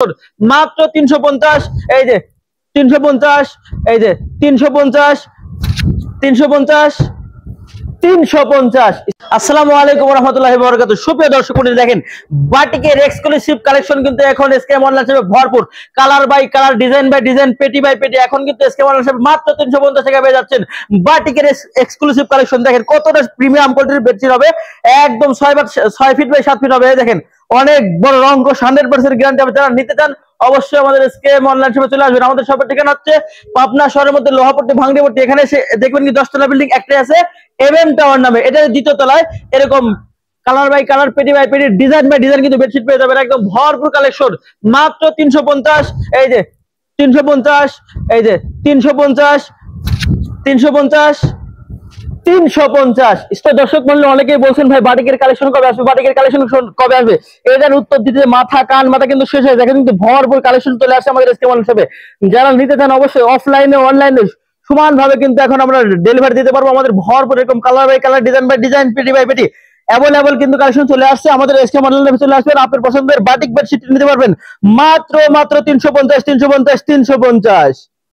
মাত্র 350। এই যে 350, এই যে 350, 350, 350। আসসালামু আলাইকুম রাহমাতুল্লাহি ওয়া বারাকাতুহু। সুপ্রিয় দর্শক মণ্ডলী, দেখেন বাটিকের এক্সক্লুসিভ কালেকশন কিন্তু এখন এসকেএম অনলাইন শপে ভরপুর। Colour by colour, design by design, পেটি বাই পেটি এখন কিন্তু এসকেএম অনলাইন শপে মাত্র 350 টাকা পেয়ে যাচ্ছেন। বাটিকের এক্সক্লুসিভ কালেকশন দেখেন কতটা প্রিমিয়াম কোয়ালিটির বেডশিট হবে, একদম 6 ফিট বাই 7 ফিট হবে। দেখেন অনেক বড় রং 100% গ্যারান্টি হবে। যারা নিতে চান অবশ্যই আমাদের এসকেএম অনলাইন শপে চলে আসবেন। আমাদের শপের ঠিকানা হচ্ছে পাবনা শহরের মধ্যে লোহাপট্টি ভাঙড়িপট্টি। এখানে এসে দেখবেন কি 10 তলা বিল্ডিং একটাই আছে এমএম টাওয়ার নামে, এটা দ্বিতীয় তলায়। এরকম কালার বাই কালার, পেটি বাই পেটি, ডিজাইন বাই ডিজাইন কিন্তু বেডশিট পেয়ে যাবেন, একদম ভরপুর কালেকশন। মাত্র 350। এই যে 350, এই যে 350, 350, 350। দর্শক মূল্য অনেকেই বলছেন ভাই বাটিকের কালেকশন কবে আসবে, বাটিকের কালেকশন কবে আসবে, এটার উত্তর দিতে মাথা কান মাথা কিন্তু শেষ হয়ে যায়। কিন্তু ভরপুর কালেকশন চলে আসে আমাদের এসকেএম অনলাইন শপে। যারা নিতে চান অবশ্যই অফলাইনে অনলাইনে সমান ভাবে কিন্তু এখন আমরা ডেলিভারি দিতে পারবো। আমাদের ভরপুর এরকম colour by colour, design by design, পেটি বাই পেটি অ্যাভেলেবল কিন্তু কালেকশন চলে আসছে আমাদের এসকেএম অনলাইনে। চলে আসবেন, আপনার পছন্দের বাটিক বেডশিট নিতে পারবেন মাত্র 350, 350, 350।